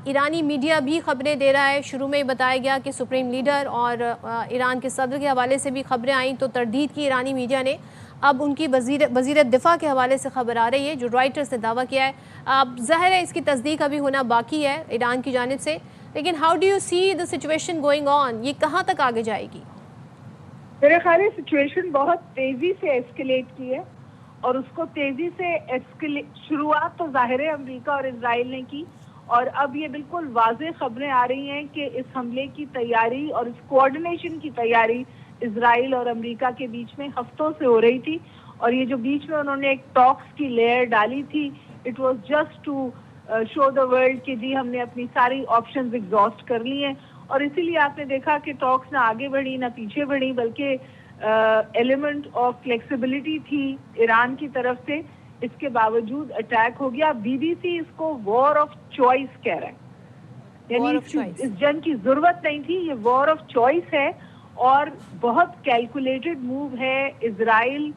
ईरानी media भी खबरें दे रहा है। शुरू में ही बताया गया कि सुप्रीम लीडर और ईरान के सदर के हवाले से भी खबरें आईं तो तरदीद की ईरानी मीडिया ने। अब उनकी वज़ीर दिफ़ा के हवाले से खबर आ रही है जो रॉयटर्स ने दावा किया है। अब ज़ाहिर है इसकी तस्दीक अभी होना बाकी है ईरान की जानिब से, लेकिन how do you see the situation going on, ये कहाँ तक आगे जाएगी? मेरे ख्याल है सिचुएशन बहुत तेजी से एस्केलेट की है और उसको तेजी से शुरुआत तो जाहिर है अमेरिका और इजराइल ने की, और अब ये बिल्कुल वाज़ेह खबरें आ रही हैं कि इस हमले की तैयारी और इस कोऑर्डिनेशन की तैयारी इजराइल और अमेरिका के बीच में हफ्तों से हो रही थी। और ये जो बीच में उन्होंने एक टॉक्स की लेयर डाली थी, it was just to show the world कि जी हमने अपनी सारी ऑप्शंस एग्जॉस्ट कर ली हैं। और इसीलिए आपने देखा कि टॉक्स ना आगे बढ़ी ना पीछे बढ़ी, बल्कि एलिमेंट ऑफ फ्लेक्सिबिलिटी थी ईरान की तरफ से। इसके बावजूद अटैक हो गया। बीबीसी इसको वॉर ऑफ चॉइस कह रहा है, यानी इस जंग की जरूरत नहीं थी, ये वॉर ऑफ चॉइस है और बहुत कैलकुलेटेड मूव है इजराइल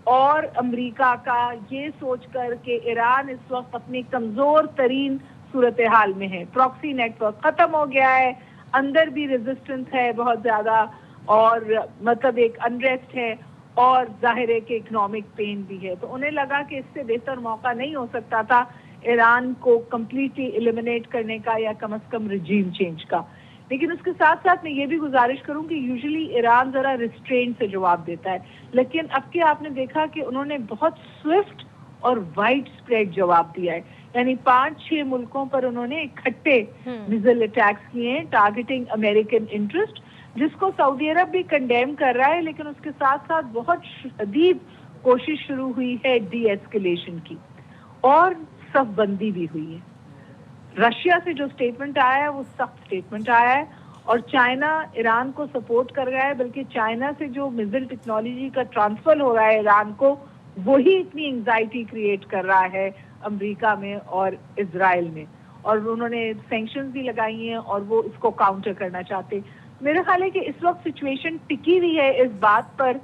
और अमेरिका का, ये सोचकर कि ईरान इस वक्त अपनी कमजोर तरीन सूरत हाल में है। प्रॉक्सी नेटवर्क खत्म हो गया है, अंदर भी रेजिस्टेंस है बहुत ज्यादा, और मतलब एक अनरेस्ट है, और जाहिर है कि इकोनॉमिक पेन भी है। तो उन्हें लगा कि इससे बेहतर मौका नहीं हो सकता था ईरान को कंप्लीटली एलिमिनेट करने का या कम से कम रिजीम चेंज का। लेकिन उसके साथ साथ मैं ये भी गुजारिश करूं कि यूजुअली ईरान जरा रिस्ट्रेंट से जवाब देता है, लेकिन अब के आपने देखा कि उन्होंने बहुत स्विफ्ट और वाइड स्प्रेड जवाब दिया है। यानी 5-6 मुल्कों पर उन्होंने इकट्ठे मिसाइल अटैक्स किए हैं टारगेटिंग अमेरिकन इंटरेस्ट, जिसको सऊदी अरब भी कंडेम कर रहा है। लेकिन उसके साथ साथ बहुत शदीद कोशिश शुरू हुई है डी एस्केलेशन की, और सफबंदी भी हुई है। रशिया से जो स्टेटमेंट आया है वो सख्त स्टेटमेंट आया है, और चाइना ईरान को सपोर्ट कर रहा है, बल्कि चाइना से जो मिसाइल टेक्नोलॉजी का ट्रांसफर हो रहा है ईरान को, वही इतनी एंजाइटी क्रिएट कर रहा है अमेरिका में और इजराइल में, और उन्होंने सैंक्शंस भी लगाई हैं और वो इसको काउंटर करना चाहते। मेरा ख्याल है कि इस वक्त सिचुएशन टिकी हुई है इस बात पर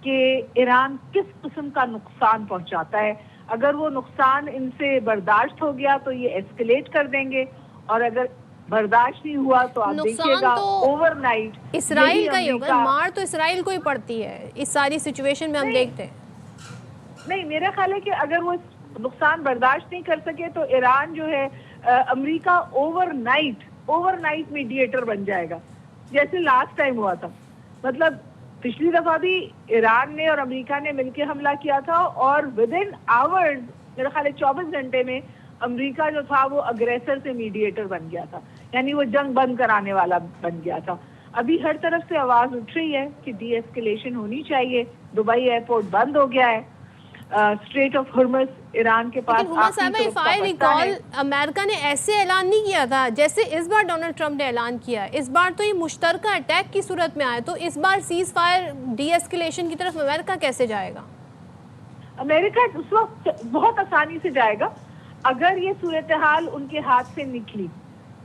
कि ईरान किस किस्म का नुकसान पहुंचाता है। अगर वो नुकसान इनसे बर्दाश्त हो गया तो ये एस्केलेट कर देंगे, और अगर बर्दाश्त नहीं हुआ तो आप देखिएगा तो ओवरनाइट इसराइल का ही होगा। मार तो इसराइल को ही पड़ती है इस सारी सिचुएशन में, हम देखते हैं। नहीं, मेरा ख्याल है कि अगर वो नुकसान बर्दाश्त नहीं कर सके तो ईरान जो है अमेरिका ओवरनाइट मीडिएटर बन जाएगा, जैसे लास्ट टाइम हुआ था। मतलब पिछली दफा भी ईरान ने और अमेरिका ने मिलकर हमला किया था, और विद इन आवर्स, मेरा ख्याल है 24 घंटे में, अमेरिका जो था वो अग्रेसर से मीडिएटर बन गया था, यानी वो जंग बंद कराने वाला बन गया था। अभी हर तरफ से आवाज उठ रही है कि डी एस्केलेशन होनी चाहिए। दुबई एयरपोर्ट बंद हो गया है, स्ट्रेट ऑफ हुर्मुज़ ईरान के पास। अमेरिका ने ऐसे ऐलान नहीं किया था जैसे इस बार डोनाल्ड ट्रंप ने ऐलान किया। इस बार तो ये मुश्तरका अटैक की सूरत में आया, तो इस बार सीज फायर डी एस्केलेशन की तरफ अमेरिका कैसे जाएगा? अमेरिका उस वक्त बहुत आसानी से जाएगा अगर ये सूरत हाल उनके हाथ से निकली।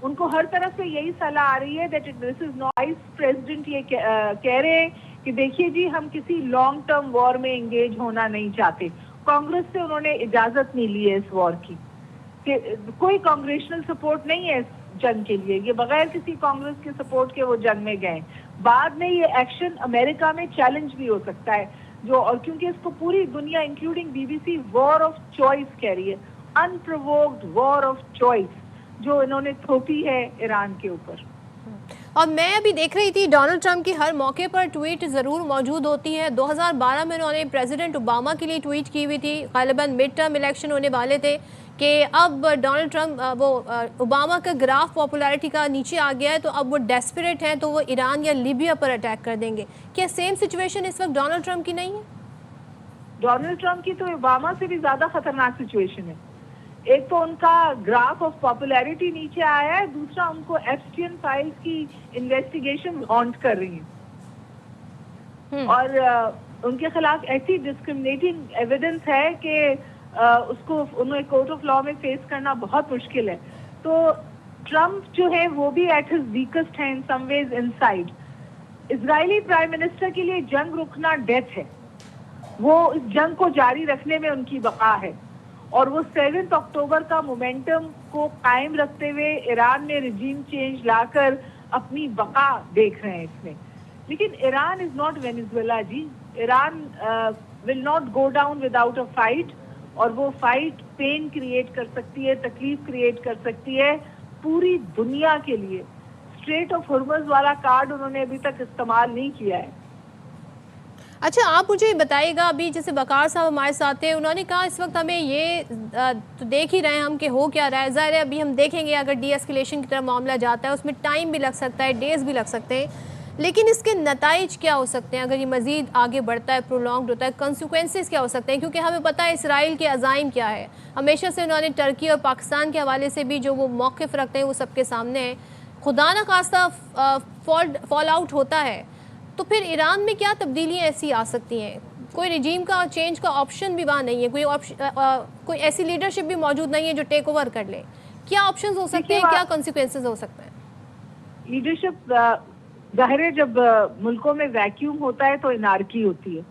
उनको हर तरफ से यही सलाह आ रही है that this is not. Vice president ये कह रहे हैं कि देखिए जी, हम किसी लॉन्ग टर्म वॉर में एंगेज होना नहीं चाहते। कांग्रेस से उन्होंने इजाजत नहीं ली है इस वॉर की, कि कोई कांग्रेशनल सपोर्ट नहीं है इस जंग के लिए। ये बगैर किसी कांग्रेस के सपोर्ट के वो जंग में गए। बाद में ये एक्शन अमेरिका में चैलेंज भी हो सकता है, जो, और क्योंकि इसको पूरी दुनिया including BBC war of choice कह रही है, अनप्रोवोक्ड वॉर ऑफ चॉइस जो इन्होंने थोपी है ईरान के ऊपर। और मैं अभी देख रही थी डोनाल्ड ट्रंप की हर मौके पर ट्वीट ज़रूर मौजूद होती है। 2012 में उन्होंने प्रेसिडेंट ओबामा के लिए ट्वीट की हुई थी, गालिबन मिड टर्म इलेक्शन होने वाले थे, कि अब डोनाल्ड ट्रंप ओबामा का ग्राफ पॉपुलैरिटी का नीचे आ गया है, तो अब वो डेस्परेट हैं, तो वो ईरान या लीबिया पर अटैक कर देंगे। क्या सेम सिचुएशन इस वक्त डोनाल्ड ट्रंप की नहीं है? डोनाल्ड ट्रंप की तो ओबामा से भी ज्यादा खतरनाक सिचुएशन है। एक तो उनका ग्राफ ऑफ पॉपुलैरिटी नीचे आया है, दूसरा उनको एप्स्टीन फाइल्स की इन्वेस्टिगेशन हॉन्ट कर रही है, और उनके खिलाफ ऐसी डिस्क्रिमिनेटिंग एविडेंस है कि उसको उन्हें कोर्ट ऑफ लॉ में फेस करना बहुत मुश्किल है। तो ट्रंप जो है वो भी एट हिज वीकेस्ट है in some ways inside. Israeli prime minister के लिए जंग रुकना डेथ है, वो इस जंग को जारी रखने में उनकी बका है। और वो 7 अक्टूबर का मोमेंटम को कायम रखते हुए ईरान में रिजीम चेंज लाकर अपनी बका देख रहे हैं इसमें। लेकिन Iran is not Venezuela ji. Iran will not go down without a fight, और वो फाइट पेन क्रिएट कर सकती है, तकलीफ क्रिएट कर सकती है पूरी दुनिया के लिए। स्ट्रेट ऑफ हॉर्मज़ वाला कार्ड उन्होंने अभी तक इस्तेमाल नहीं किया है। अच्छा, आप मुझे बताइएगा, अभी जैसे वकार साहब हमारे साथ थे, उन्होंने कहा इस वक्त हमें ये तो देख ही रहे हैं हम कि हो क्या रहा है। ज़ाहिर है अभी हम देखेंगे अगर डी एस्केलेशन की तरफ मामला जाता है उसमें टाइम भी लग सकता है, डेज भी लग सकते हैं, लेकिन इसके नताइज क्या हो सकते हैं अगर ये मज़ीद आगे बढ़ता है, प्रोलॉन्ग्ड होता है, कंसिक्वेंसेस क्या हो सकते हैं? क्योंकि हमें पता है इसराइल के अज़ाइम क्या है। हमेशा से उन्होंने टर्की और पाकिस्तान के हवाले से भी जो वो मौक़िफ़ रखते हैं वो सबके सामने है। खुदा न खास्ता फॉल आउट होता है तो फिर ईरान में क्या तब्दीलियाँ ऐसी आ सकती हैं? कोई रिजीम का चेंज का ऑप्शन भी वहाँ नहीं है, कोई कोई ऐसी लीडरशिप भी मौजूद नहीं है जो टेक ओवर कर ले। क्या ऑप्शंस हो सकते हैं, क्या कॉन्सिक्वेंसेस हो सकते हैं? लीडरशिप जाहिर है जब मुल्कों में वैक्यूम होता है तो एनार्की होती है।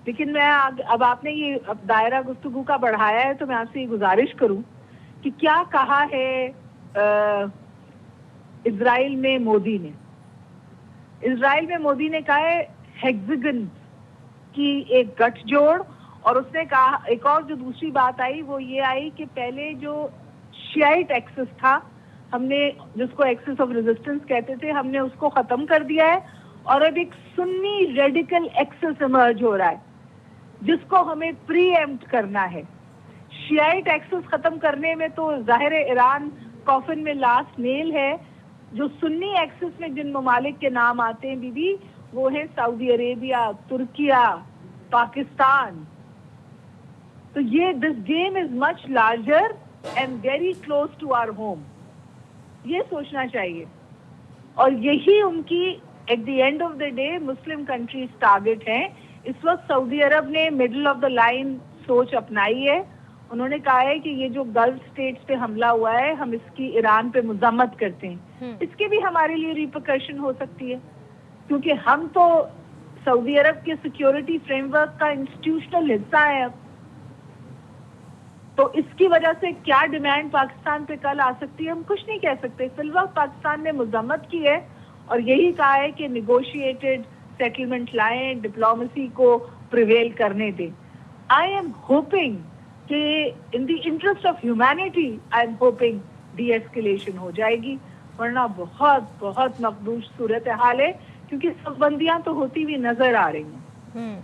लेकिन मैं अब आपने ये दायरा गुफ्तगू का बढ़ाया है तो मैं आपसे ये गुजारिश करूं कि क्या कहा है इजराइल में मोदी ने। इजराइल में मोदी ने कहा है हेक्सागन की एक गठजोड़, और उसने कहा एक और जो दूसरी बात आई वो ये आई कि पहले जो शियाइट एक्सिस था, हमने जिसको एक्सिस ऑफ रेजिस्टेंस कहते थे, हमने उसको खत्म कर दिया है और अब एक सुन्नी रेडिकल एक्सिस इमर्ज हो रहा है जिसको हमें प्रीएम्प्ट करना है। शियाइट एक्सिस खत्म करने में तो जाहिर है ईरान कॉफिन में लास्ट नेल है। जो सुन्नी एक्सिस में जिन ममालिक के नाम आते हैं बीबी, वो है सऊदी अरेबिया, तुर्किया, पाकिस्तान। तो ये this game is much larger and very close to our home, ये सोचना चाहिए। और यही उनकी at the end of the day Muslim countries target है। इस वक्त सऊदी अरब ने मिडिल ऑफ द लाइन सोच अपनाई है। उन्होंने कहा है कि ये जो गल्फ स्टेट्स पे हमला हुआ है, हम इसकी ईरान पे मजम्मत करते हैं। इसके भी हमारे लिए रिपरकशन हो सकती है, क्योंकि हम तो सऊदी अरब के सिक्योरिटी फ्रेमवर्क का इंस्टीट्यूशनल हिस्सा है अब। तो इसकी वजह से क्या डिमांड पाकिस्तान पे कल आ सकती है हम कुछ नहीं कह सकते। फिलहाल पाकिस्तान ने मजम्मत की है और यही कहा है कि निगोशिएटेड सेटलमेंट लाएं, डिप्लोमेसी को प्रिवेल करने दें। आई एम होपिंग कि in the interest of humanity I am hoping D escalation हो जाएगी, वरना बहुत बहुत मकबूज सूरत हाल है, क्योंकि सब बंदियां तो होती हुई नजर आ रही हैं।